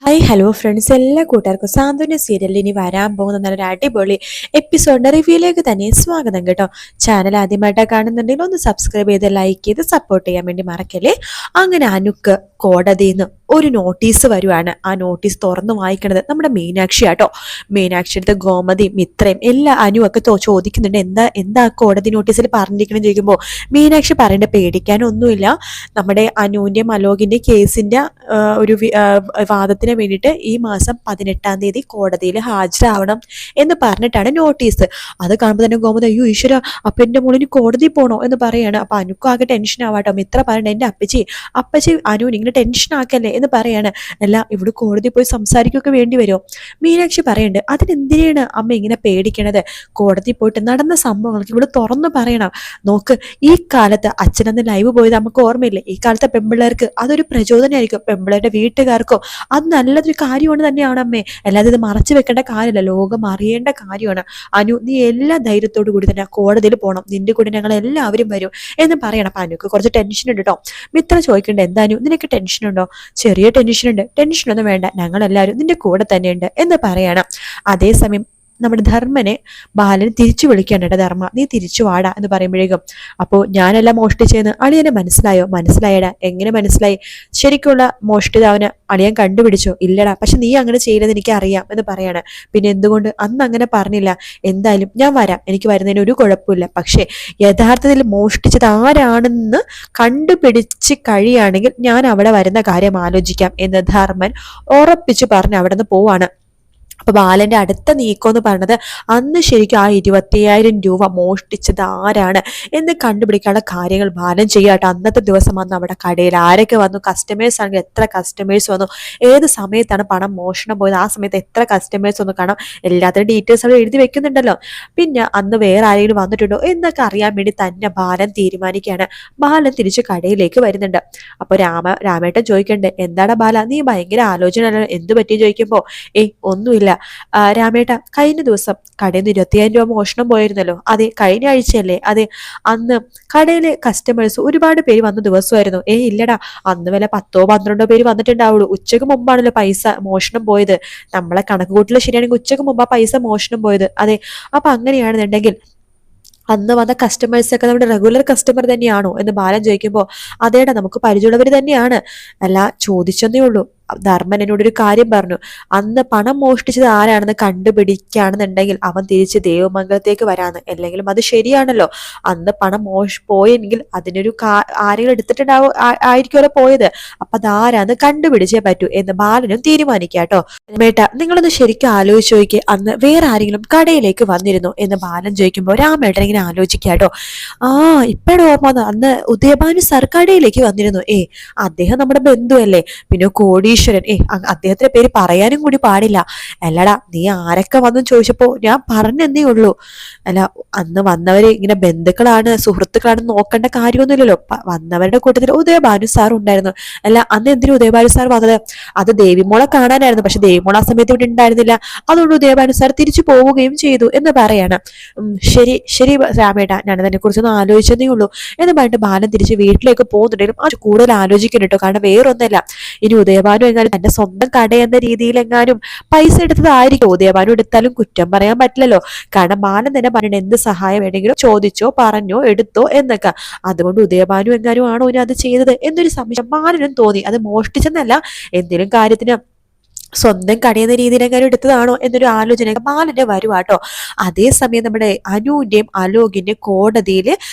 Hi hello friends, എല്ലാ കൂട്ടുകാർക്കും സാന്ത്വന സീരിയലിൽ ഇനി വരാൻ പോകുന്ന നല്ലൊരു അടിപൊളി എപ്പിസോഡിന്റെ റിവ്യൂയിലേക്ക് തന്നെ സ്വാഗതം കേട്ടോ. ചാനൽ ആദ്യമായിട്ടാണ് കാണുന്നുണ്ടെങ്കിൽ ഒന്ന് സബ്സ്ക്രൈബ് ചെയ്ത് ലൈക്ക് ചെയ്ത് സപ്പോർട്ട് ചെയ്യാൻ വേണ്ടി മറക്കല്ലേ. അങ്ങനെ അനുക്ക് കോടതിയിൽ നിന്ന് ഒരു നോട്ടീസ് വരുവാണ്. ആ നോട്ടീസ് തുറന്നു വായിക്കണത് നമ്മുടെ മീനാക്ഷി ആട്ടോ. മീനാക്ഷി അടുത്ത് ഗോമതിയും മിത്രയും എല്ലാ അനുവൊക്കെ ചോദിക്കുന്നുണ്ട്, എന്താ എന്താ കോടതി നോട്ടീസിൽ പറഞ്ഞിരിക്കണം ചോദിക്കുമ്പോൾ മീനാക്ഷി പറയേണ്ട പേടിക്കാനൊന്നുമില്ല. നമ്മുടെ അനുവിന്റെയും അലോകിന്റെയും കേസിന്റെ ഒരു വാദത്തിന് വേണ്ടിയിട്ട് ഈ മാസം 18-ാം തീയതി കോടതിയിൽ ഹാജരാവണം എന്ന് പറഞ്ഞിട്ടാണ് നോട്ടീസ്. അത് കാണുമ്പോൾ തന്നെ ഗോമതി, അയ്യോ ഈശ്വര, അപ്പൊ എന്റെ മോളിന് കോടതി പോണോ എന്ന് പറയാണ്. അപ്പൊ അനുക്കും ആകെ ടെൻഷൻ ആവാട്ടോ. മിത്ര പറയണ്ട, എന്റെ അപ്പച്ചി അനുവിന് ഇങ്ങനെ ടെൻഷൻ ആക്കല്ലേ എന്ന് പറയാണ്. അല്ല, ഇവിടെ കോടതി പോയി സംസാരിക്കുകയൊക്കെ വേണ്ടി വരുമോ? മീനാക്ഷി പറയുന്നുണ്ട്, അതിനെന്തിനാണ് അമ്മ ഇങ്ങനെ പേടിക്കണത്? കോടതി പോയിട്ട് നടന്ന സംഭവങ്ങൾക്ക് ഇവിടെ തുറന്നു പറയണം. നോക്ക്, ഈ കാലത്ത് അച്ഛനന്ന് ലൈവ് പോയത് നമുക്ക് ഓർമ്മയില്ലേ? ഈ കാലത്തെ പെമ്പിള്ളേർക്ക് അതൊരു പ്രചോദനമായിരിക്കും, പെമ്പിള്ളേരുടെ വീട്ടുകാർക്കോ. അത് നല്ലതൊരു കാര്യമാണ് തന്നെയാണ് അമ്മേ, അല്ലാതെ ഇത് മറച്ചു വെക്കേണ്ട കാര്യമല്ല, ലോകം അറിയേണ്ട കാര്യമാണ്. അനു, നീ എല്ലാ ധൈര്യത്തോടു കൂടി തന്നെ കോടതിയിൽ പോകണം, നിന്റെ കൂടെ ഞങ്ങൾ എല്ലാവരും വരും എന്ന് പറയണം. അപ്പൊ അനുക്ക് കുറച്ച് ടെൻഷൻ ഉണ്ട് കേട്ടോ. മിത്ര ചോദിക്കണ്ടേ, എന്താ അനു നിനക്ക് ടെൻഷൻ ഉണ്ടോ? ചെറിയ ടെൻഷനുണ്ട്. ടെൻഷനൊന്നും വേണ്ട, ഞങ്ങൾ എല്ലാവരും നിന്റെ കൂടെ തന്നെയുണ്ട് എന്ന് പറയണം. അതേസമയം നമ്മുടെ ധർമ്മനെ ബാലൻ തിരിച്ചു വിളിക്കാനുണ്ട്. ധർമ്മ, നീ തിരിച്ചു വാടാ എന്ന് പറയുമ്പോഴേക്കും, അപ്പോൾ ഞാനെല്ലാം മോഷ്ടിച്ചെന്ന് അളിയനെ മനസ്സിലായോ? മനസ്സിലായടാ. എങ്ങനെ മനസ്സിലായി? ശരിക്കുള്ള മോഷ്ടിതാവിന് അളിയൻ കണ്ടുപിടിച്ചോ? ഇല്ലടാ, പക്ഷെ നീ അങ്ങനെ ചെയ്യലെന്ന് എനിക്ക് അറിയാം എന്ന് പറയാണ്. പിന്നെ എന്തുകൊണ്ട് അന്ന് അങ്ങനെ പറഞ്ഞില്ല? എന്തായാലും ഞാൻ വരാം, എനിക്ക് വരുന്നതിന് ഒരു കുഴപ്പമില്ല. പക്ഷേ യഥാർത്ഥത്തിൽ മോഷ്ടിച്ചത് ആരാണെന്ന് കണ്ടുപിടിച്ച് കഴിയുകയാണെങ്കിൽ ഞാൻ അവിടെ വരുന്ന കാര്യം ആലോചിക്കാം എന്ന് ധർമ്മൻ ഉറപ്പിച്ചു പറഞ്ഞ് അവിടെ നിന്ന് പോവാണ്. അപ്പൊ ബാലന്റെ അടുത്ത നീക്കം എന്ന് പറയുന്നത്, അന്ന് ശരിക്കും ആ 25,000 രൂപ മോഷ്ടിച്ചത് ആരാണ് എന്ന് കണ്ടുപിടിക്കാനുള്ള കാര്യങ്ങൾ ബാലൻ ചെയ്യാട്ടോ. അന്നത്തെ ദിവസം വന്ന് അവിടെ കടയിൽ ആരൊക്കെ വന്നു, കസ്റ്റമേഴ്സ് ആണെങ്കിൽ എത്ര കസ്റ്റമേഴ്സ് വന്നു, ഏത് സമയത്താണ് പണം മോഷണം പോയത്, ആ സമയത്ത് എത്ര കസ്റ്റമേഴ്സ് വന്നു, കാണാം എല്ലാത്തിനും ഡീറ്റെയിൽസ് അവിടെ എഴുതി വെക്കുന്നുണ്ടല്ലോ. പിന്നെ അന്ന് വേറെ ആരെങ്കിലും വന്നിട്ടുണ്ടോ എന്നൊക്കെ അറിയാൻ വേണ്ടി തന്നെ ബാലൻ തീരുമാനിക്കുകയാണ്. ബാലൻ തിരിച്ച് കടയിലേക്ക് വരുന്നുണ്ട്. അപ്പൊ രാമേട്ടൻ ചോദിക്കണ്ടേ, എന്താടാ ബാല, നീ ഭയങ്കര ആലോചന, എന്ത് പറ്റി ചോദിക്കുമ്പോ, ഒന്നുമില്ല രാമേട്ട, കഴിഞ്ഞ ദിവസം കടയിൽ നിന്ന് 25,000 രൂപ മോഷണം പോയിരുന്നല്ലോ. അതെ, കഴിഞ്ഞ ആഴ്ചയല്ലേ? അതെ, അന്ന് കടയിലെ കസ്റ്റമേഴ്സ് ഒരുപാട് പേര് വന്ന ദിവസമായിരുന്നു. ഇല്ലടാ, അന്ന് വല്ല 10-12 പേര് വന്നിട്ടുണ്ടാവുള്ളൂ. ഉച്ചക്ക് മുമ്പാണല്ലോ പൈസ മോഷണം പോയത്. നമ്മളെ കണക്ക് കൂട്ടൽ ശരിയാണെങ്കിൽ ഉച്ചക്ക് മുമ്പ് ആ പൈസ മോഷണം പോയത്. അതെ, അപ്പൊ അങ്ങനെയാണെന്നുണ്ടെങ്കിൽ അന്ന് വന്ന കസ്റ്റമേഴ്സ് ഒക്കെ നമ്മുടെ റെഗുലർ കസ്റ്റമർ തന്നെയാണോ എന്ന് ബാലൻ ചോദിക്കുമ്പോൾ, അതേടാ, നമുക്ക് പരിചയമുള്ളവർ തന്നെയാണ്. അല്ല, ചോദിച്ചെന്നേ ഉള്ളൂ. ധർമ്മൻ എന്നോടൊരു കാര്യം പറഞ്ഞു, അന്ന് പണം മോഷ്ടിച്ചത് ആരാണെന്ന് കണ്ടുപിടിക്കുകയാണെന്നുണ്ടെങ്കിൽ അവൻ തിരിച്ച് ദേവമംഗലത്തേക്ക് വരാന്ന്. അല്ലെങ്കിലും അത് ശരിയാണല്ലോ, അന്ന് പണം പോയെങ്കിൽ അതിനൊരു ആരെങ്കിലും എടുത്തിട്ടുണ്ടാവും, ആയിരിക്കുമല്ലോ പോയത്. അപ്പൊ അതാരാന്ന് കണ്ടുപിടിച്ചേ പറ്റൂ എന്ന് ബാലനും തീരുമാനിക്കാട്ടോ. മേട്ട, നിങ്ങളൊന്ന് ശരിക്കും ആലോചിച്ച് നോക്കി, അന്ന് വേറെ ആരെങ്കിലും കടയിലേക്ക് വന്നിരുന്നു എന്ന് ബാലൻ ചോദിക്കുമ്പോൾ രാമേട്ടൻ ഇങ്ങനെ ആലോചിക്കാട്ടോ. ഇപ്പഴാണ് ഓർമ്മ വന്നത്, അന്ന് ഉദയഭാനു സർ കടയിലേക്ക് വന്നിരുന്നു. അദ്ദേഹം നമ്മുടെ ബന്ധുവല്ലേ, പിന്നെ കോടീശ്വരൻ. അദ്ദേഹത്തിന്റെ പേര് പറയാനും കൂടി പാടില്ല. അല്ലടാ, നീ ആരൊക്കെ വന്നു ചോദിച്ചപ്പോ ഞാൻ പറഞ്ഞെന്നേ ഉള്ളൂ. അല്ല, അന്ന് വന്നവര് ഇങ്ങനെ ബന്ധുക്കളാണ് സുഹൃത്തുക്കളാണെന്ന് നോക്കേണ്ട കാര്യമൊന്നുമില്ലല്ലോ. വന്നവരുടെ കൂട്ടത്തിൽ ഉദയഭാനു സാർ ഉണ്ടായിരുന്നു. അല്ല, അന്ന് എന്തിനു ഉദയഭാനു സാർ വന്നത്? അത് ദേവിമോളെ കാണാനായിരുന്നു. പക്ഷെ ദേവിമോൾ ആ സമയത്ത് ഇവിടെ ഉണ്ടായിരുന്നില്ല, അതുകൊണ്ട് ഉദയഭാനു സാർ തിരിച്ചു പോവുകയും ചെയ്തു എന്ന് പറയാണ്. ശരി ശരി രാമേട്ട, ഞാൻ അതിനെ കുറിച്ചൊന്നും ആലോചിച്ചതേ ഉള്ളൂ എന്ന് പറഞ്ഞിട്ട് ബാലൻ തിരിച്ച് വീട്ടിലേക്ക് പോകുന്നുണ്ടെങ്കിലും കൂടുതൽ ആലോചിക്കണം കേട്ടോ. കാരണം വേറൊന്നല്ല, ഇനി ഉദയഭാനു എങ്ങാനും തന്റെ സ്വന്തം കട എന്ന രീതിയിൽ എങ്ങാനും പൈസ എടുത്തതായിരിക്കും. ഉദയഭാനു എടുത്താലും കുറ്റം പറയാൻ പറ്റില്ലല്ലോ. കാരണം ബാലൻ തന്നെ പറഞ്ഞിട്ട് എന്ത് സഹായം വേണമെങ്കിലും ചോദിച്ചോ, പറഞ്ഞോ, എടുത്തോ എന്നൊക്കെ. അതുകൊണ്ട് ഉദയഭാനു എങ്ങാനും ആണോ ഇനി അത് ചെയ്തത് എന്നൊരു സംശയം ബാലനും തോന്നി. അത് മോഷ്ടിച്ചെന്നല്ല, എന്തെങ്കിലും കാര്യത്തിന് സ്വന്തം കടയുന്ന രീതിയിലെങ്ങനെ എടുത്തതാണോ എന്നൊരു ആലോചന ബാലന്റെ വരുവാട്ടോ. അതേസമയം നമ്മുടെ അനുവിന്റെയും അലോകിന്റെയും കോടതിയിൽ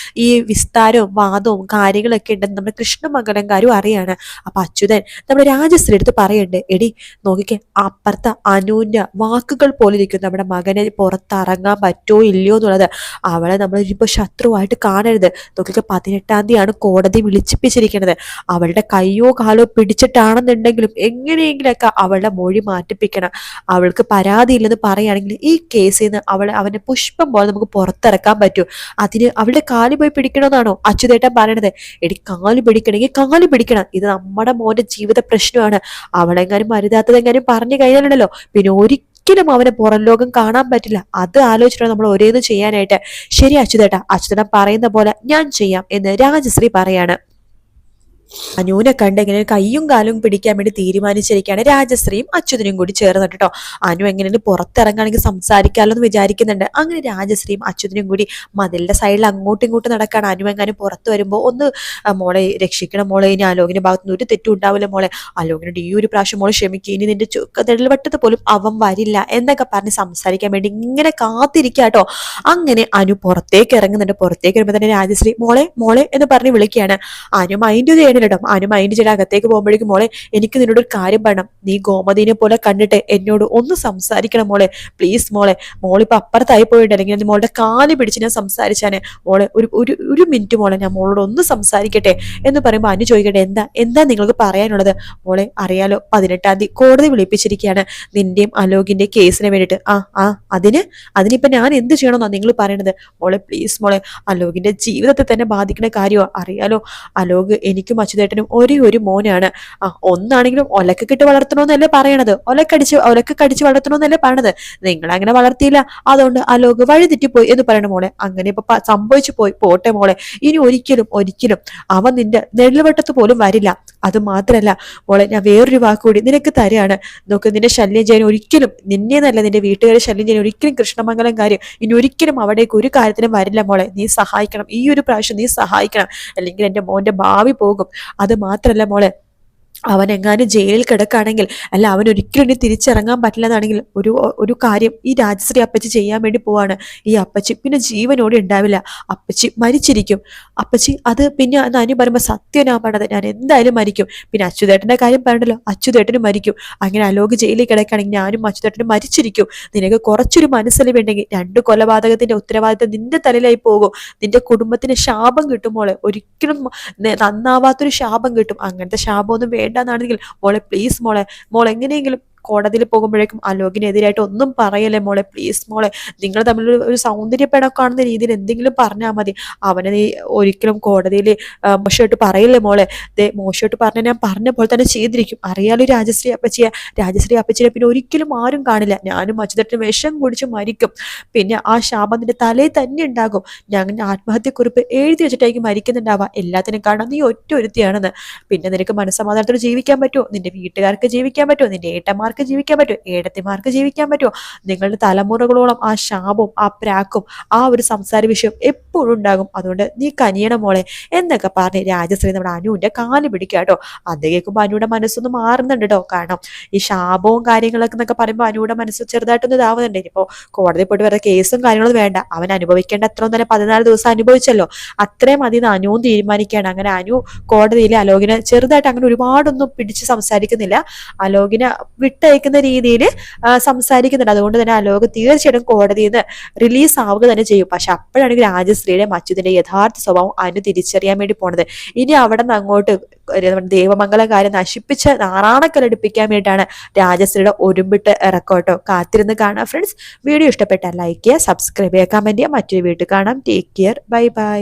ഈ വിസ്താരവും വാദവും കാര്യങ്ങളൊക്കെ ഉണ്ടെന്ന് നമ്മുടെ കൃഷ്ണമംഗലംകാരും അറിയാണ്. അപ്പൊ അച്യുതൻ നമ്മുടെ രാജശ്രീ എടുത്ത് പറയണ്ട്, എടി നോക്കിക്കേ, അപ്പുറത്തെ അനുവിന്റെ വാക്കുകൾ പോലെ ഇരിക്കും നമ്മുടെ മകനെ പുറത്തിറങ്ങാൻ പറ്റുമോ ഇല്ലയോ എന്നുള്ളത്. അവളെ നമ്മൾ ഇപ്പൊ ശത്രുവായിട്ട് കാണരുത്. നോക്കിക്കേ, 18-ാം തീയതിയാണ് കോടതി വിളിച്ചിപ്പിച്ചിരിക്കുന്നത്. അവളുടെ കയ്യോ കാലോ പിടിച്ചിട്ടാണെന്നുണ്ടെങ്കിലും എങ്ങനെയെങ്കിലൊക്കെ അവളുടെ മൊഴി മാറ്റിപ്പിക്കണം. അവൾക്ക് പരാതിയില്ലെന്ന് പറയുകയാണെങ്കിൽ ഈ കേസിൽ നിന്ന് അവനെ പുഷ്പം പോലെ നമുക്ക് പുറത്തിറക്കാൻ പറ്റും. അതിന് അവളുടെ കാല് പോയി പിടിക്കണമെന്നാണോ അച്യുതേട്ടൻ പറയണത്? എടി, കാല് പിടിക്കണമെങ്കിൽ കാല് പിടിക്കണം. ഇത് നമ്മുടെ മോന്റെ ജീവിത പ്രശ്നമാണ്. അവളെങ്ങാനും മരുതാത്തതെങ്ങാനും പറഞ്ഞു കഴിഞ്ഞാലുണ്ടല്ലോ, പിന്നെ ഒരിക്കലും അവനെ പുറം ലോകം കാണാൻ പറ്റില്ല. അത് ആലോചിച്ചിട്ടാണ് നമ്മൾ ഒരേന്ന് ചെയ്യാനായിട്ട്. ശരി അച്യുതേട്ടൻ പറയുന്ന പോലെ ഞാൻ ചെയ്യാം എന്ന് രാജശ്രീ പറയാണ്. അനുവിനെ കണ്ട് ഇങ്ങനെ കയ്യും കാലും പിടിക്കാൻ വേണ്ടി തീരുമാനിച്ചിരിക്കുകയാണ് രാജശ്രീയും അച്യുതനും കൂടി ചേർന്നിട്ട് കേട്ടോ. അനു എങ്ങനെയും പുറത്തിറങ്ങുകയാണെങ്കിൽ സംസാരിക്കാമല്ലോ എന്ന് വിചാരിക്കുന്നുണ്ട്. അങ്ങനെ രാജശ്രീയും അച്യുതനും കൂടി മതിലിന്റെ സൈഡിൽ അങ്ങോട്ടും ഇങ്ങോട്ടും നടക്കാണ്. അനു എങ്ങാനും പുറത്ത് വരുമ്പോൾ ഒന്ന് മോളെ രക്ഷിക്കണം മോളെ, ഇനി അലോകിന്റെ ഭാഗത്തുനിന്ന് ഒരു തെറ്റും ഉണ്ടാവില്ല മോളെ, അലോകിനോട് ഈ ഒരു പ്രാവശ്യം മോളെ ക്ഷമിക്കുക, ഇനി നിന്റെ നെടുവട്ടത്ത് പോലും അവൻ വരില്ല എന്നൊക്കെ പറഞ്ഞ് സംസാരിക്കാൻ വേണ്ടി ഇങ്ങനെ കാത്തിരിക്കാട്ടോ. അങ്ങനെ അനു പുറത്തേക്ക് ഇറങ്ങുന്നുണ്ട്. പുറത്തേക്ക് വരുമ്പോൾ തന്നെ രാജശ്രീ മോളെ മോളെ എന്ന് പറഞ്ഞ് വിളിക്കുകയാണ്. അനു മൈൻഡ് ചെയ്യണില്ലട്ടോ. അനു മൈൻഡ് ചെയ്ത് അകത്തേക്ക് പോകുമ്പോഴേക്കും മോളെ എനിക്ക് നിന്നോട് ഒരു കാര്യം പറയണം, നീ ഗോമതിനെ പോലെ കണ്ടിട്ട് എന്നോട് ഒന്ന് സംസാരിക്കണം മോളെ, പ്ലീസ് മോളെ, മോളിപ്പോ അപ്പുറത്തായി പോയിട്ട് അല്ലെങ്കിൽ മോളുടെ കാല് പിടിച്ച് ഞാൻ സംസാരിച്ചാണ് മോളെ, ഒരു ഒരു ഒരു മിനിറ്റ് മോളെ ഞാൻ മോളോട് ഒന്ന് സംസാരിക്കട്ടെ എന്ന് പറയുമ്പോൾ അനു ചോദിക്കട്ടെ എന്താ എന്താ നിങ്ങൾക്ക് പറയാനുള്ളത്? മോളെ അറിയാലോ 18-ാം തീയതി കോടതി വിളിപ്പിച്ചിരിക്കുകയാണ് നിന്റെയും അലോകിന്റെ കേസിന് വേണ്ടിയിട്ട്. അതിനിപ്പോ ഞാൻ എന്ത് ചെയ്യണമെന്നാ നിങ്ങൾ പറയണത്? മോളെ പ്ലീസ് മോളെ, അലോകിന്റെ ജീവിതത്തെ തന്നെ ബാധിക്കുന്ന കാര്യമോ അറിയാലോ, അലോക് എനിക്കും അച്യുതേട്ടനും ഒരേ ഒരു മോനാണ്. ഒന്നാണെങ്കിലും ഒലക്കിട്ട് വളർത്തണമെന്നല്ലേ പറയണത്, ഒലക്ക കടിച്ച് വളർത്തണമെന്നല്ലേ പറയണത്, നിങ്ങൾ അങ്ങനെ വളർത്തിയില്ല, അതുകൊണ്ട് അലോക് വഴിതെറ്റിപ്പോയി എന്ന് പറയണ മോളെ. അങ്ങനെ ഇപ്പൊ സംഭവിച്ചു പോയി പോട്ടെ മോളെ, ഇനി ഒരിക്കലും ഒരിക്കലും അവൻ നിന്റെ നെല്ലുവട്ടത്ത് പോലും വരില്ല. അത് മാത്രല്ല മോളെ, ഞാൻ വേറൊരു വാക്കുകൂടി നിനക്ക് തരാണ്. നോക്ക്, നിന്റെ ശല്യം ചെയ്യാൻ ഒരിക്കലും, നിന്നേന്നല്ല നിന്റെ വീട്ടുകാരെ ശല്യം ചെയ്യാൻ ഒരിക്കലും കൃഷ്ണമംഗലം കാര്യം ഇനി ഒരിക്കലും അവിടേക്ക് ഒരു കാര്യത്തിനും വരില്ല മോളെ, നീ സഹായിക്കണം, ഈ ഒരു പ്രാവശ്യം നീ സഹായിക്കണം, അല്ലെങ്കിൽ എന്റെ മോന്റെ ഭാവി പോകും. അത് മാത്രല്ല മോളെ, അവൻ എങ്ങാനും ജയിലിൽ കിടക്കുകയാണെങ്കിൽ, അല്ല അവൻ ഒരിക്കലും ഇനി തിരിച്ചിറങ്ങാൻ പറ്റില്ലെന്നാണെങ്കിൽ ഒരു കാര്യം ഈ രാജശ്രീ അപ്പച്ചി ചെയ്യാൻ വേണ്ടി പോവാണ്. ഈ അപ്പച്ചി പിന്നെ ജീവനോടെ ഉണ്ടാവില്ല, അപ്പച്ചി മരിച്ചിരിക്കും. അപ്പച്ചി അത് പിന്നെ അനു പറയുമ്പോൾ സത്യം ഞാൻ പറഞ്ഞത്, ഞാൻ എന്തായാലും മരിക്കും. പിന്നെ അച്യുതേട്ടന്റെ കാര്യം പറഞ്ഞല്ലോ, അച്യുതേട്ടനും മരിക്കും. അങ്ങനെ അലോക് ജയിലിൽ കിടക്കുകയാണെങ്കിൽ ഞാനും അച്യുതേട്ടനും മരിച്ചിരിക്കും. നിനക്ക് കുറച്ചൊരു മനസ്സലിവുണ്ടെങ്കിൽ 2 കൊലപാതകത്തിന്റെ ഉത്തരവാദിത്തം നിന്റെ തലയിലായി പോകും. നിന്റെ കുടുംബത്തിന് ശാപം കിട്ടും മോളെ, ഒരിക്കലും നന്നാവാത്തൊരു ശാപം കിട്ടും. അങ്ങനത്തെ ശാപമൊന്നും വേണ്ടെന്നാണെങ്കിൽ മോളെ പ്ലീസ് മോളെ, മോൾ എങ്ങനെയെങ്കിലും കോടതിയിൽ പോകുമ്പോഴേക്കും അലോകിനെതിരായിട്ട് ഒന്നും പറയല്ലേ മോളെ, പ്ലീസ് മോളെ, നിങ്ങൾ തമ്മിൽ ഒരു സൗന്ദര്യപ്പെടക്കാണെന്ന രീതിയിൽ എന്തെങ്കിലും പറഞ്ഞാൽ മതി. അവനെ നീ ഒരിക്കലും കോടതിയിൽ മോശമായിട്ട് പറയില്ലേ മോളെ, മോശമായിട്ട് പറഞ്ഞാൽ ഞാൻ പറഞ്ഞ പോലെ തന്നെ ചെയ്തിരിക്കും. അറിയാലോ രാജശ്രീ അപ്പച്ചിയെ പിന്നെ ഒരിക്കലും ആരും കാണില്ല, ഞാനും അച്യുതേട്ടനും വിഷം കുടിച്ച് മരിക്കും. പിന്നെ ആ ശാപം നിന്റെ തലയിൽ തന്നെ ഉണ്ടാകും. ഞാൻ ആത്മഹത്യക്കുറിപ്പ് എഴുതി വെച്ചിട്ടായിരിക്കും മരിക്കുന്നുണ്ടാവുക. എല്ലാത്തിനും കാരണം നീ ഒറ്റ ഒരുത്തിയാണെന്ന്. പിന്നെ നിനക്ക് മനസ്സമാധാനത്തോടെ ജീവിക്കാൻ പറ്റുമോ? നിന്റെ വീട്ടുകാർക്ക് ജീവിക്കാൻ പറ്റുമോ? നിന്റെ ഏട്ടന്മാർക്ക് ജീവിക്കാൻ പറ്റുമോ? ഏടത്തിമാർക്ക് ജീവിക്കാൻ പറ്റുമോ? നിങ്ങളുടെ തലമുറകളോളം ആ ശാപവും ആ പ്രാക്കും ആ ഒരു സംസാര വിഷയം എപ്പോഴും ഉണ്ടാകും. അതുകൊണ്ട് നീ കനിയണം മോളെ എന്നൊക്കെ പറഞ്ഞ് രാജശ്രീ നമ്മുടെ അനുവിന്റെ കാല് പിടിക്കാട്ടോ. അത് കേൾക്കുമ്പോൾ അനുവിടെ മനസ്സൊന്ന് മാറുന്നുണ്ട് കേട്ടോ. കാരണം ഈ ശാപവും കാര്യങ്ങളൊക്കെ എന്നൊക്കെ പറയുമ്പോൾ അനുവിടെ മനസ്സ് ചെറുതായിട്ടൊന്നും ഇതാവുന്നുണ്ട്. ഇനിയിപ്പോ കോടതി പോയിട്ട് വേറെ കേസും കാര്യങ്ങളും വേണ്ട, അവൻ അനുഭവിക്കേണ്ട അത്രയും തന്നെ 14 ദിവസം അനുഭവിച്ചല്ലോ, അത്രയും മതി അനുവും തീരുമാനിക്കുകയാണ്. അങ്ങനെ അനു കോടതിയിൽ അലോകിനെ ചെറുതായിട്ട് അങ്ങനെ ഒരുപാടൊന്നും പിടിച്ച് സംസാരിക്കുന്നില്ല, അലോകിനെ വിട്ടയക്കുന്ന രീതിയിൽ സംസാരിക്കുന്നുണ്ട്. അതുകൊണ്ട് തന്നെ അലോക് തീർച്ചയായിട്ടും കോടതിയിൽ നിന്ന് റിലീസ് ആവുക തന്നെ ചെയ്യും. പക്ഷെ അപ്പോഴാണെങ്കിൽ രാജശ്രീയുടെ അച്യുതന്റെ യഥാർത്ഥ സ്വഭാവം അനു തിരിച്ചറിയാൻ വേണ്ടി പോണത്. ഇനി അവിടെ നിന്ന് അങ്ങോട്ട് ദേവമംഗലകാരെ നശിപ്പിച്ച് നാറാണക്കലടിപ്പിക്കാൻ വേണ്ടിയിട്ടാണ് രാജശ്രീയുടെ ഒരുമ്പിട്ട് ഇറക്കോട്ടോ. കാത്തിരുന്ന് കാണാം ഫ്രണ്ട്സ്. വീഡിയോ ഇഷ്ടപ്പെട്ടാൽ ലൈക്ക് ചെയ്യുക, സബ്സ്ക്രൈബ് ചെയ്യുക, കമന്റ് ചെയ്യുക. മറ്റൊരു വീട്ടിൽ കാണാം. Take care, bye bye.